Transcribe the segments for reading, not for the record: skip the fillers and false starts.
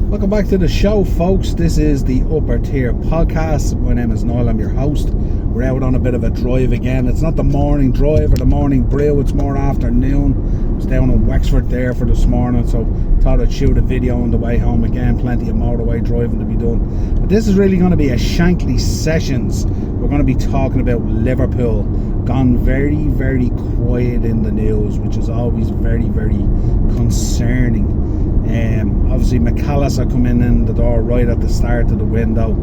Welcome back to the show, folks. This is the Upper Tier Podcast. My name is Niall, I'm your host. We're out on a bit of a drive again. It's not the morning drive or the morning brew, it's more afternoon. I was down in Wexford there for this morning, so thought I'd shoot a video on the way home again. Plenty of motorway driving to be done. But this is really going to be a Shankly Sessions. We're going to be talking about Liverpool. Gone very, very quiet in the news, which is always very, very concerning. Obviously McAllister coming in the door right at the start of the window,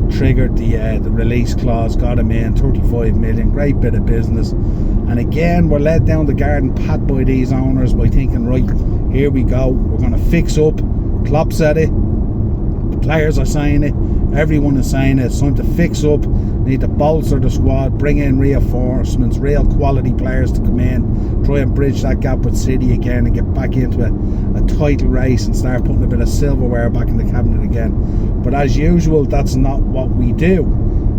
triggered the release clause, got him in, 35 million, great bit of business. And again, we're led down the garden path by these owners by thinking, right, here we go, we're going to fix up. Klopp said it, the players are saying it, everyone is saying it. It's time to fix up. We need to bolster the squad, bring in reinforcements, real quality players to come in, try and bridge that gap with City again and get back into a title race and start putting a bit of silverware back in the cabinet again. But as usual, that's not what we do,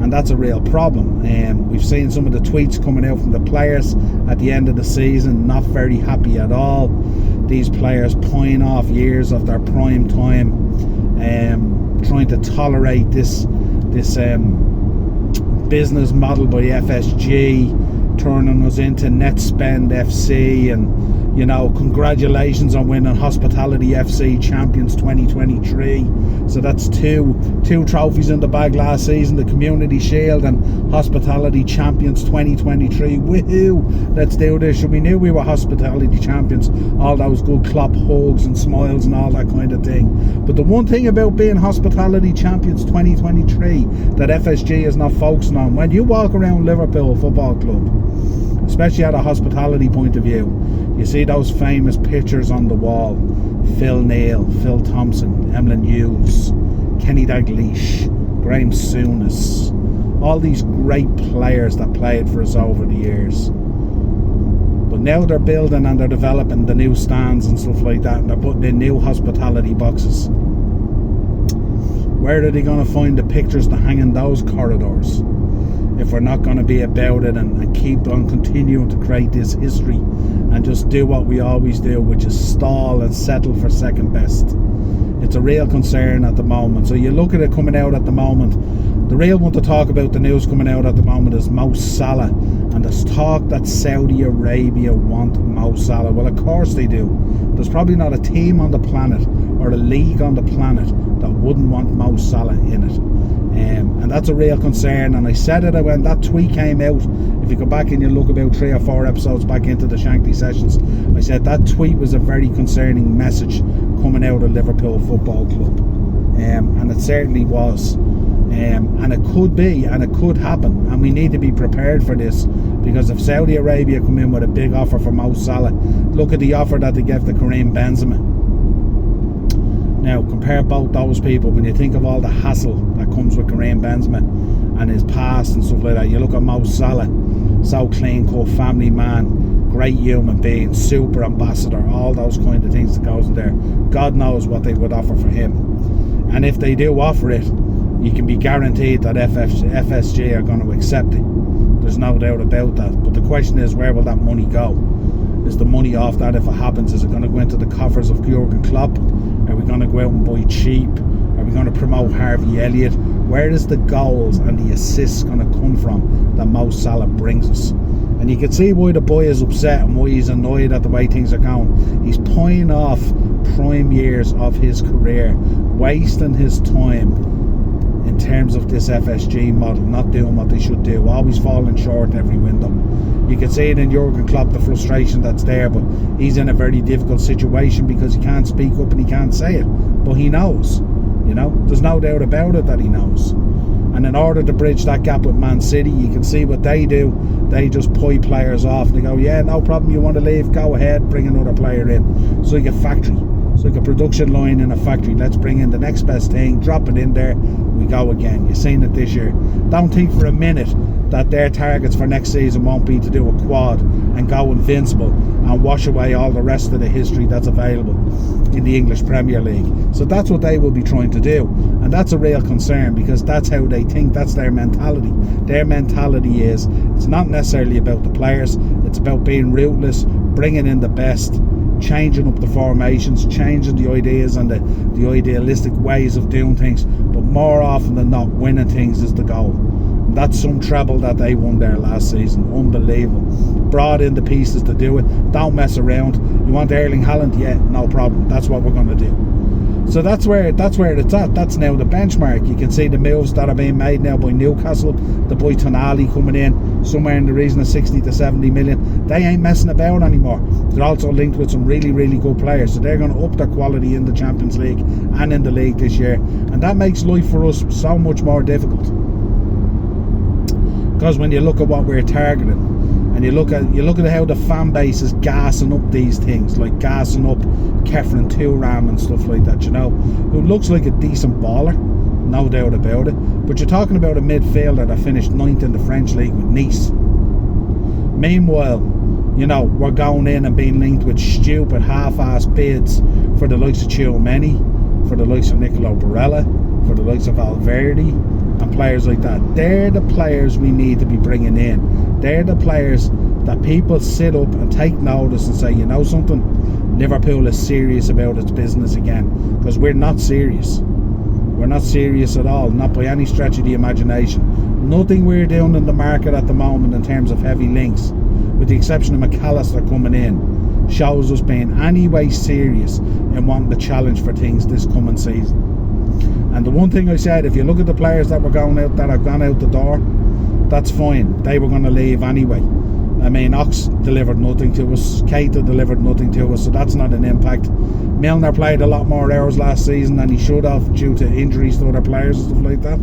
and that's a real problem. We've seen some of the tweets coming out from the players at the end of the season, not very happy at all. These players pawing off years of their prime time, trying to tolerate this business model by FSG, turning us into net spend FC, and you know, congratulations on winning Hospitality FC Champions 2023. So that's two trophies in the bag last season, the Community Shield and Hospitality Champions 2023. Woohoo! Let's do this. We knew we were Hospitality Champions, all those good Klopp hugs and smiles and all that kind of thing. But the one thing about being Hospitality Champions 2023 that FSG is not focusing on, when you walk around Liverpool Football Club, especially at a hospitality point of view, you see those famous pictures on the wall: Phil Neal, Phil Thompson, Emlyn Hughes, Kenny Dalglish, Graham Souness, all these great players that played for us over the years. But now they're building and they're developing the new stands and stuff like that, and they're putting in new hospitality boxes. Where are they going to find the pictures to hang in those corridors if we're not going to be about it and keep on continuing to create this history and just do what we always do, which is stall and settle for second best? It's a real concern at the moment. So you look at it coming out at the moment, the real one to talk about the news coming out at the moment is Mo Salah, and there's talk that Saudi Arabia want Mo Salah. Well, of course they do. There's probably not a team on the planet or a league on the planet that wouldn't want Mo Salah in it. And that's a real concern. And I said it when that tweet came out. If you go back and you look about 3 or 4 episodes back into the Shankly Sessions, I said that tweet was a very concerning message coming out of Liverpool Football Club, and it certainly was. And it could be, and it could happen, and we need to be prepared for this, because if Saudi Arabia come in with a big offer for Mo Salah, look at the offer that they gave to Karim Benzema. Now compare both those people. When you think of all the hassle that comes with Karim Benzema and his past and stuff like that, you look at Mo Salah, so clean cut, family man, great human being, super ambassador, all those kind of things that goes in there. God knows what they would offer for him. And if they do offer it, you can be guaranteed that FSG are going to accept it. There's no doubt about that. But the question is, where will that money go? Is the money off that, if it happens, is it going to go into the coffers of Jurgen Klopp? Are we going to go out and buy cheap? Are we going to promote Harvey Elliott? Where is the goals and the assists going to come from that Mo Salah brings us? And you can see why the boy is upset and why he's annoyed at the way things are going. He's pawing off prime years of his career, wasting his time in terms of this FSG model, not doing what they should do, always falling short every window. You can see it in Jurgen Klopp, the frustration that's there, but he's in a very difficult situation because he can't speak up and he can't say it, but he knows, you know, there's no doubt about it that he knows. And in order to bridge that gap with Man City, you can see what they do. They just pay players off. They go, yeah, no problem, you want to leave, go ahead, bring another player in. It's like a factory. It's like a production line in a factory. Let's bring in the next best thing, drop it in there, we go again. You've seen it this year. Don't think for a minute that their targets for next season won't be to do a quad and go invincible and wash away all the rest of the history that's available in the English Premier League. So that's what they will be trying to do, and that's a real concern, because that's how they think, that's their mentality. Their mentality is, it's not necessarily about the players, it's about being ruthless, bringing in the best, changing up the formations, changing the ideas and the idealistic ways of doing things, but more often than not, winning things is the goal. And that's some treble that they won there last season. Unbelievable. Brought in the pieces to do it. Don't mess around. You want Erling Haaland? Yeah, no problem. That's what we're going to do. So that's where it's at. That's now the benchmark. You can see the moves that are being made now by Newcastle. The boy Tonali coming in somewhere in the region of 60 to 70 million. They ain't messing about anymore. They're also linked with some really, really good players. So they're going to up their quality in the Champions League and in the league this year. And that makes life for us so much more difficult. Because when you look at what we're targeting, and you look at how the fan base is gassing up these things, like gassing up Kefren Turam and stuff like that, who looks like a decent baller, no doubt about it. But you're talking about a midfielder that finished 9th in the French league with Nice. Meanwhile, we're going in and being linked with stupid half-assed bids for the likes of Tchouameni, for the likes of Nicolo Barella, for the likes of Valverde, and players like that. They're the players we need to be bringing in. They're the players that people sit up and take notice and say, you know something, Liverpool is serious about its business again. Because we're not serious. We're not serious at all, not by any stretch of the imagination. Nothing we're doing in the market at the moment in terms of heavy links, with the exception of McAllister coming in, shows us being any way serious in wanting to challenge for things this coming season. And the one thing I said, if you look at the players that have gone out the door, that's fine. They were going to leave anyway. I mean, Ox delivered nothing to us. Keita delivered nothing to us, so that's not an impact. Milner played a lot more hours last season than he should have due to injuries to other players and stuff like that.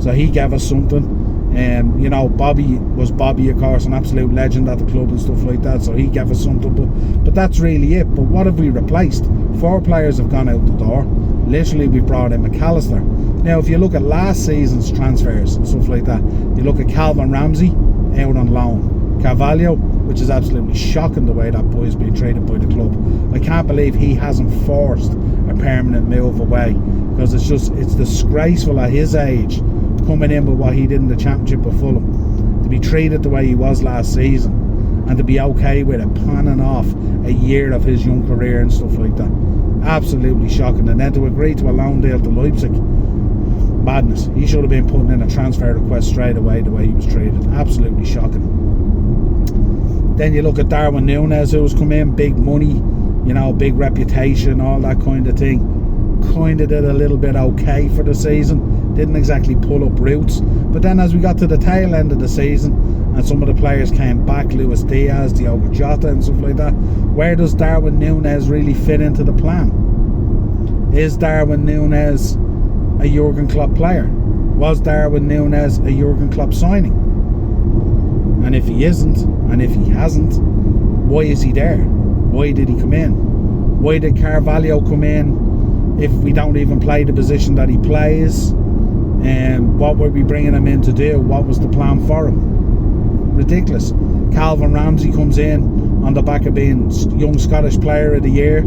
So he gave us something. Bobby was Bobby, of course, an absolute legend at the club and stuff like that. So he gave us something. But that's really it. But what have we replaced? 4 players have gone out the door. Literally, we brought in McAllister. Now, if you look at last season's transfers and stuff like that, you look at Calvin Ramsey out on loan. Carvalho, which is absolutely shocking the way that boy's been traded by the club. I can't believe he hasn't forced a permanent move away, because it's disgraceful at his age, coming in with what he did in the Championship of Fulham, to be treated the way he was last season, and to be okay with it, panning off a year of his young career and stuff like that. Absolutely shocking. And then to agree to a loan deal to Leipzig, madness. He should have been putting in a transfer request straight away the way he was treated. Absolutely shocking. Then you look at Darwin Núñez, who's come in, big money, big reputation, all that kind of thing. Kind of did a little bit okay for the season. Didn't exactly pull up roots. But then as we got to the tail end of the season and some of the players came back, Luis Diaz, Diogo Jota and stuff like that, where does Darwin Núñez really fit into the plan? Is Darwin Núñez a Jurgen Klopp player? Was Darwin Núñez a Jurgen Klopp signing? And if he isn't, and if he hasn't, why is he there? Why did he come in? Why did Carvalho come in if we don't even play the position that he plays? And what were we bringing him in to do? What was the plan for him? Ridiculous. Calvin Ramsey comes in on the back of being Young Scottish Player of the Year,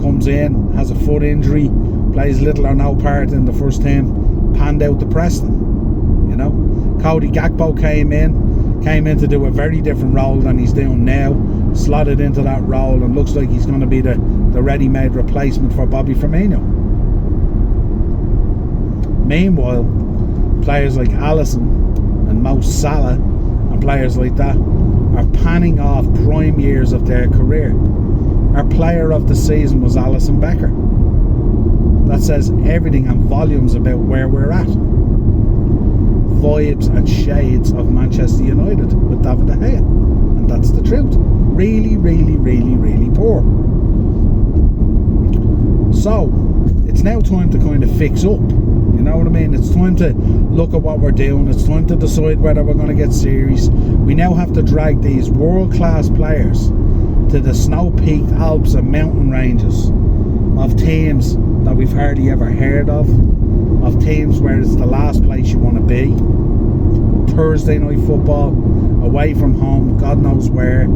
comes in, has a foot injury, plays little or no part in the first team, panned out to Preston. Cody Gakpo came in to do a very different role than he's doing now, slotted into that role, and looks like he's going to be the ready-made replacement for Bobby Firmino. Meanwhile, players like Alisson and Mo Salah and players like that are panning off prime years of their career. Our player of the season was Alisson Becker. That says everything and volumes about where we're at. Vibes and shades of Manchester United with David De Gea, and that's the truth. Really, really, really, really poor. So it's now time to kind of fix up. You know what I mean? It's time to look at what we're doing. It's time to decide whether we're going to get serious. We now have to drag these world-class players to the snow-peaked Alps and mountain ranges of teams that we've hardly ever heard of teams where it's the last place you want to be. Thursday night football, away from home, God knows where.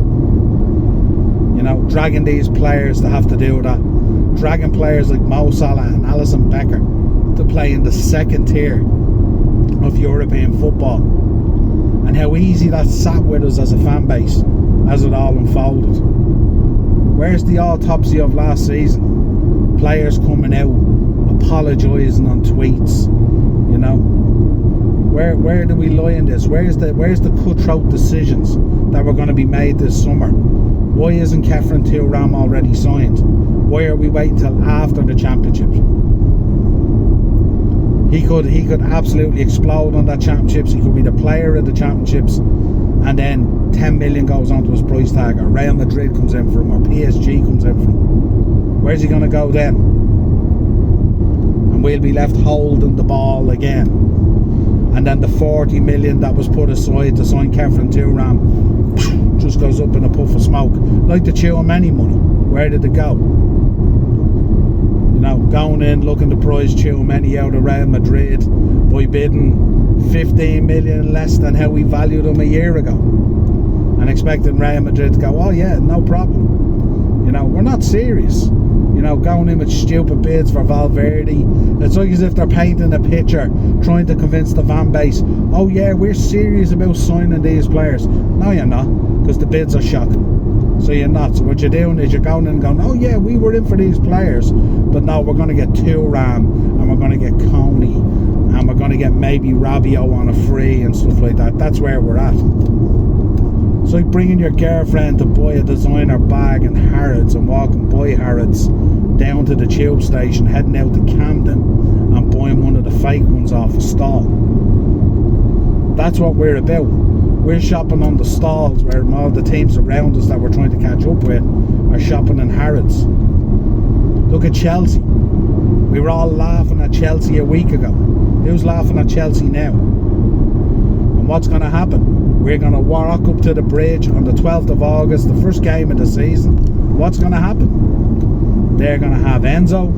Dragging these players to have to do that. Dragging players like Mo Salah and Alisson Becker to play in the second tier of European football. And how easy that sat with us as a fan base as it all unfolded. Where's the autopsy of last season? Players coming out apologising on tweets, you know. Where do we lie in this? Where's the cutthroat decisions that were going to be made this summer? Why isn't Kefren Thuram already signed? Why are we waiting till after the championships? He could absolutely explode on that championships. He could be the player of the championships, and then 10 million goes onto his price tag, or Real Madrid comes in for him, or PSG comes in for him. Where's he going to go then? And we'll be left holding the ball again. And then the 40 million that was put aside to sign Kefren Thuram just goes up in a puff of smoke, like the Tchouaméni money. Where did it go? You know, going in looking to prize Tchouaméni out of Real Madrid by bidding 15 million less than how we valued him a year ago, and expecting Real Madrid to go, oh yeah, no problem. You know, we're not serious. You know, going in with stupid bids for Valverde. It's like as if they're painting a picture, trying to convince the fan base, oh yeah, we're serious about signing these players. No, you're not, because the bids are shocking. So you're not. So what you're doing is you're going in and going, oh yeah, we were in for these players, but no, we're going to get Thuram, and we're going to get Coney, and we're going to get maybe Rabiot on a free and stuff like that. That's where we're at. It's like bringing your girlfriend to buy a designer bag in Harrods and walking by Harrods down to the tube station, heading out to Camden and buying one of the fake ones off a stall. That's what we're about. We're shopping on the stalls where all the teams around us that we're trying to catch up with are shopping in Harrods. Look at Chelsea. We were all laughing at Chelsea a week ago. Who's laughing at Chelsea now? And what's going to happen? We're going to walk up to the bridge on the 12th of August, the first game of the season. What's going to happen? They're going to have Enzo.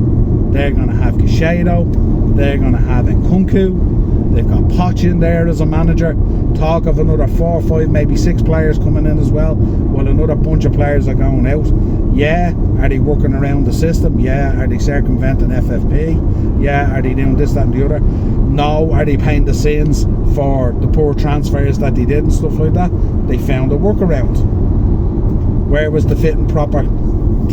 They're going to have Caicedo. They're going to have Nkunku. They've got Poch in there as a manager. Talk of another 4, 5, maybe 6 players coming in as well. Well, another bunch of players are going out. Yeah, are they working around the system? Yeah, are they circumventing FFP? Yeah, are they doing this, that and the other? No, are they paying the sins for the poor transfers that they did and stuff like that? They found a workaround. Where was the fit and proper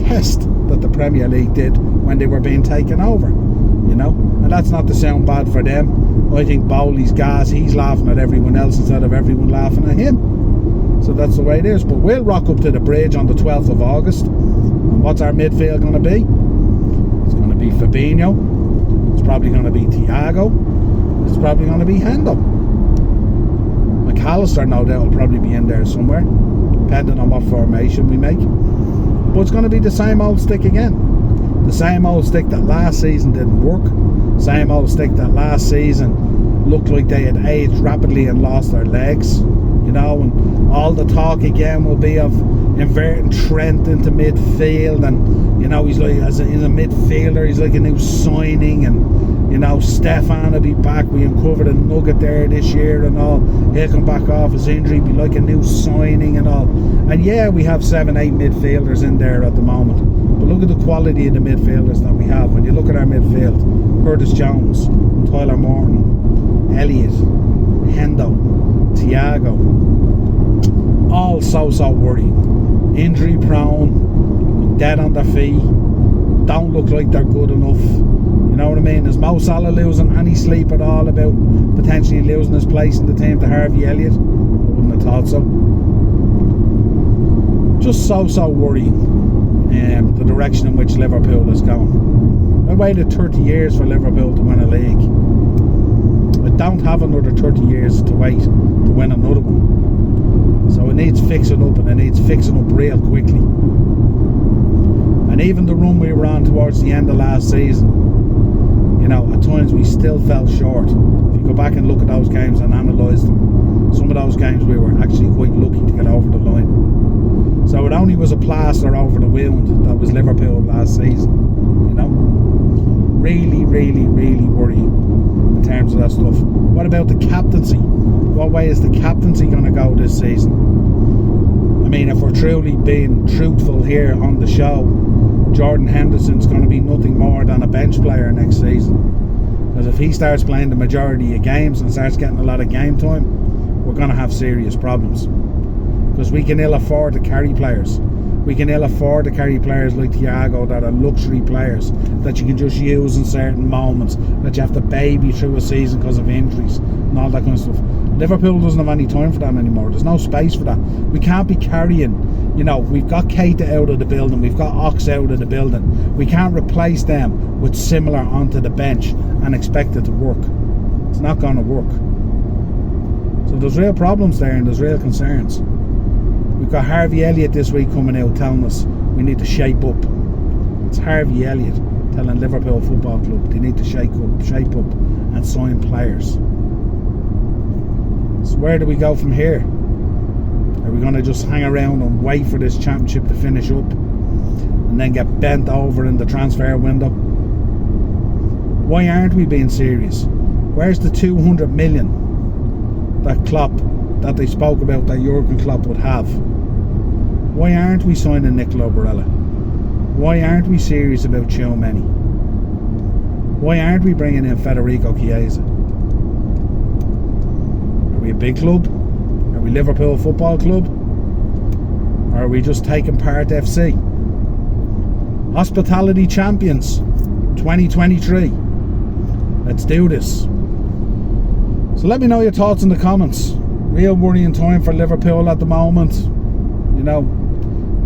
test that the Premier League did when they were being taken over? You know, and that's not to sound bad for them. I think Bowley's gas, he's laughing at everyone else instead of everyone laughing at him. So that's the way it is. But we'll rock up to the bridge on the 12th of August. And what's our midfield going to be? It's going to be Fabinho. It's probably going to be Thiago. It's probably going to be Hendo. McAllister, no doubt, will probably be in there somewhere, depending on what formation we make. But it's going to be the same old stick again. The same old stick that last season didn't work. Same old stick that last season looked like they had aged rapidly and lost their legs. You know, and all the talk again will be of inverting Trent into midfield, and you know, he's like, as a midfielder, he's like a new signing, and you know, Stefan will be back. We uncovered a nugget there this year and all. He'll come back off his injury, be like a new signing and all. And yeah, we have 7, 8 midfielders in there at the moment. But look at the quality of the midfielders that we have. When you look at our midfield, Curtis Jones, Tyler Morton, Elliott, Hendo, Thiago, all so worrying. Injury prone, dead on their feet, don't look like they're good enough. You know what I mean? Is Mo Salah losing any sleep at all about potentially losing his place in the team to Harvey Elliott? I wouldn't have thought so. Just so worrying the direction in which Liverpool is going. I waited 30 years for Liverpool to win a league. I don't have another 30 years to wait to win another one. So it needs fixing up, and it needs fixing up real quickly. And even the run we were on towards the end of last season, you know, at times we still fell short. If you go back and look at those games and analyse them, some of those games we were actually quite lucky to get over the line. So it only was a plaster over the wound that was Liverpool last season, you know. Really worrying in terms of that stuff. What about the captaincy? What way is the captaincy going to go this season? I mean, if we're truly being truthful here on the show, Jordan Henderson's going to be nothing more than a bench player next season. Because if he starts playing the majority of games and starts getting a lot of game time, we're going to have serious problems. Because we can ill afford to carry players. We can ill afford to carry players like Thiago that are luxury players that you can just use in certain moments, that you have to baby through a season because of injuries and all that kind of stuff. Liverpool doesn't have any time for that anymore. There's no space for that. We can't be carrying, you know, we've got Keita out of the building, we've got Ox out of the building. We can't replace them with similar onto the bench and expect it to work. It's not going to work. So there's real problems there and there's real concerns. We've got Harvey Elliott this week coming out telling us we need to shape up. It's Harvey Elliott telling Liverpool Football Club they need to shape up and sign players. So where do we go from here? Are we going to just hang around and wait for this championship to finish up and then get bent over in the transfer window? Why aren't we being serious? Where's the 200 million that they spoke about that Jurgen Klopp would have? Why aren't we signing Nicola Barella? Why aren't we serious about Tchouameni? Why aren't we bringing in Federico Chiesa? Are we a big club? Are we Liverpool Football Club? Or are we just taking part FC? Hospitality Champions 2023. Let's do this. So let me know your thoughts in the comments. Real worrying time for Liverpool at the moment. You know,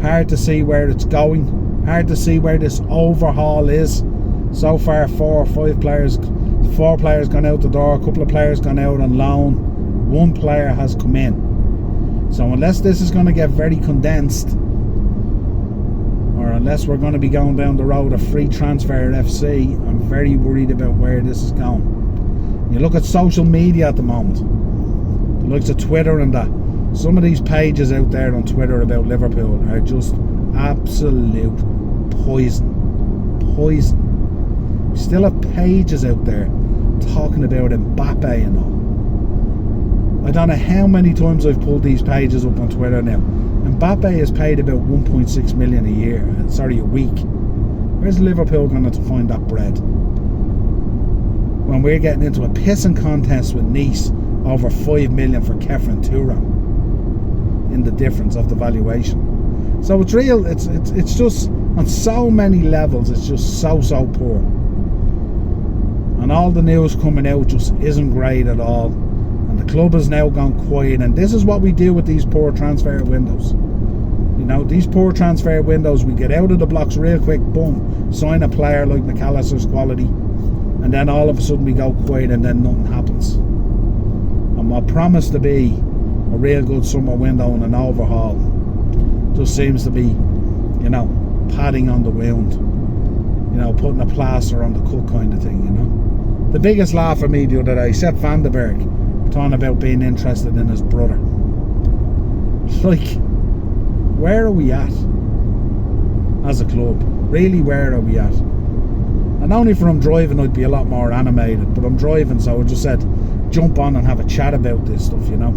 hard to see where it's going. Hard to see where this overhaul is. So far, 4 players gone out the door. A couple of players gone out on loan. 1 player has come in. So unless this is going to get very condensed, or unless we're going to be going down the road of free transfer at FC, I'm very worried about where this is going. You look at social media at the moment, the likes of Twitter and that. Some of these pages out there on Twitter about Liverpool are just absolute poison. We still have pages out there talking about Mbappe and all. I don't know how many times I've pulled these pages up on Twitter now. Mbappe is paid about 1.6 million a week. Where's Liverpool going to find that bread? When we're getting into a pissing contest with Nice over 5 million for Kefren Turan in the difference of the valuation. So it's real, it's just on so many levels, it's just so poor. And all the news coming out just isn't great at all. And the club has now gone quiet, and this is what we do with these poor transfer windows. You know, these poor transfer windows, we get out of the blocks real quick, boom, sign a player like McAllister's quality, and then all of a sudden we go quiet and then nothing happens. And what promised to be a real good summer window and an overhaul just seems to be, you know, padding on the wound, you know, putting a plaster on the cut kind of thing, you know. The biggest laugh for me the other day, Sepp Vandenberg talking about being interested in his brother. It's like, where are we at as a club? Really, where are we at? And only from driving I'd be a lot more animated, but I'm driving, so I just said jump on and have a chat about this stuff, you know.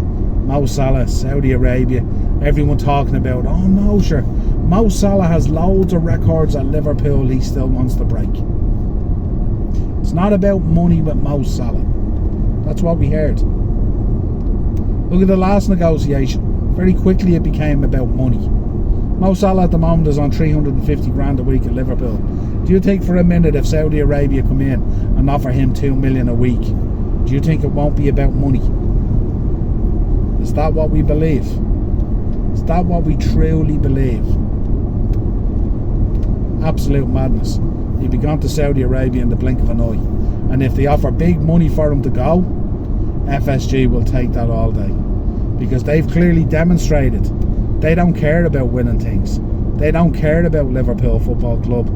Mo Salah, Saudi Arabia, everyone talking about, oh no, sure, Mo Salah has loads of records at Liverpool he still wants to break. It's not about money with Mo Salah. That's what we heard. Look at the last negotiation. Very quickly it became about money. Mo Salah at the moment is on 350 grand a week at Liverpool. Do you think for a minute if Saudi Arabia come in and offer him 2 million a week, do you think it won't be about money? Is that what we believe? Is that what we truly believe? Absolute madness. He'd be gone to Saudi Arabia in the blink of an eye. And if they offer big money for him to go, FSG will take that all day. Because they've clearly demonstrated they don't care about winning things. They don't care about Liverpool Football Club.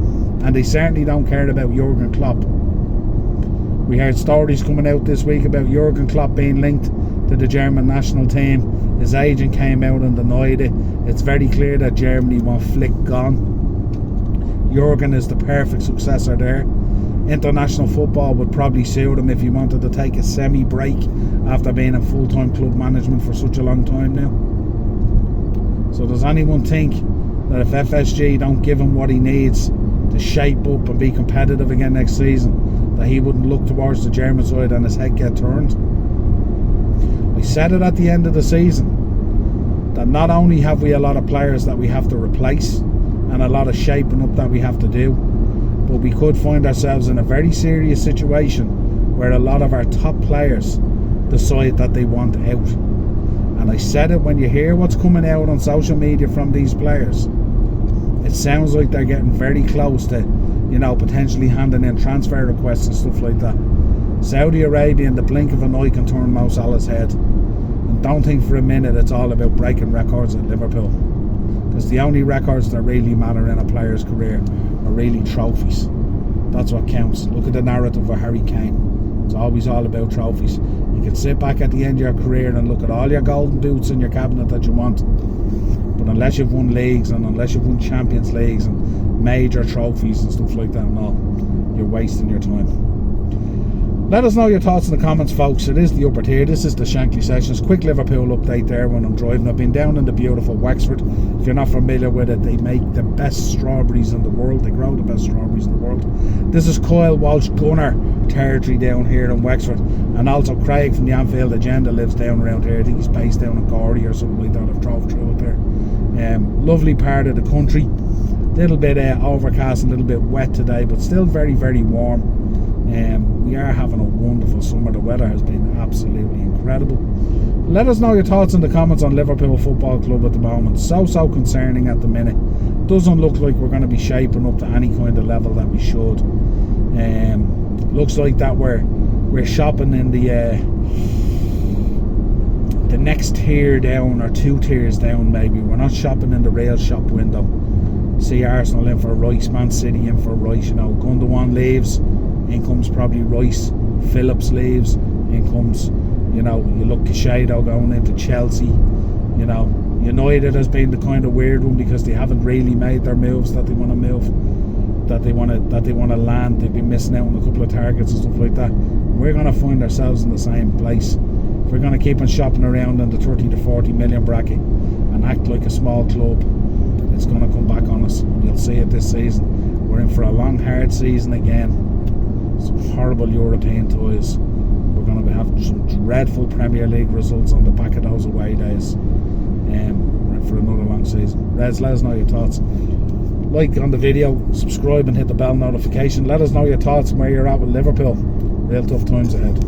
And they certainly don't care about Jurgen Klopp. We heard stories coming out this week about Jurgen Klopp being linked to the German national team. His agent came out and denied it. It's very clear that Germany want Flick gone. Jurgen is the perfect successor there. International football would probably suit him if he wanted to take a semi-break after being in full-time club management for such a long time now. So does anyone think that if FSG don't give him what he needs to shape up and be competitive again next season, that he wouldn't look towards the German side and his head get turned? We said it at the end of the season that not only have we a lot of players that we have to replace, and a lot of shaping up that we have to do. But we could find ourselves in a very serious situation where a lot of our top players decide that they want out. And I said it, when you hear what's coming out on social media from these players, it sounds like they're getting very close to, you know, potentially handing in transfer requests and stuff like that. Saudi Arabia, in the blink of an eye, can turn Mo Salah's head. And don't think for a minute it's all about breaking records at Liverpool, because the only records that really matter in a player's career are really trophies. That's what counts. Look at the narrative of Harry Kane. It's always all about trophies. You can sit back at the end of your career and look at all your golden boots in your cabinet that you want, but unless you've won leagues and unless you've won Champions Leagues and major trophies and stuff like that and all, you're wasting your time. Let us know your thoughts in the comments, folks. It is the upper tier. This is the Shankly Sessions. Quick Liverpool update there when I'm driving. I've been down in the beautiful Wexford. If you're not familiar with it, they make the best strawberries in the world. They grow the best strawberries in the world. This is Kyle Walsh Gunner territory down here in Wexford. And also Craig from the Anfield Agenda lives down around here. I think he's based down in Gorey or something like that. I've drove through it there. Lovely part of the country. Little bit overcast, a little bit wet today, but still very, very warm. We are having a wonderful summer. The weather has been absolutely incredible. Let us know your thoughts in the comments on Liverpool Football Club at the moment. So concerning at the minute. Doesn't look like we're going to be shaping up to any kind of level that we should. Looks like that we're shopping in the next tier down, or 2 tiers down maybe. We're not shopping in the real shop window. See Arsenal in for Rice, Man City in for Rice, you know. Gundogan leaves, in comes probably Rice. Phillips leaves, in comes, you know, you look Caicedo going into Chelsea. You know, United has been the kind of weird one because they haven't really made their moves that they want to move, that they want to land. They've been missing out on a couple of targets and stuff like that. We're going to find ourselves in the same place. If we're going to keep on shopping around in the 30 to 40 million bracket and act like a small club, it's going to come back on us. You'll see it this season. We're in for a long, hard season again. Some horrible European toys. We're going to have some dreadful Premier League results on the back of those away days. We're in for another long season. Reds, let us know your thoughts. Like on the video, subscribe and hit the bell notification. Let us know your thoughts and where you're at with Liverpool. Real tough times ahead.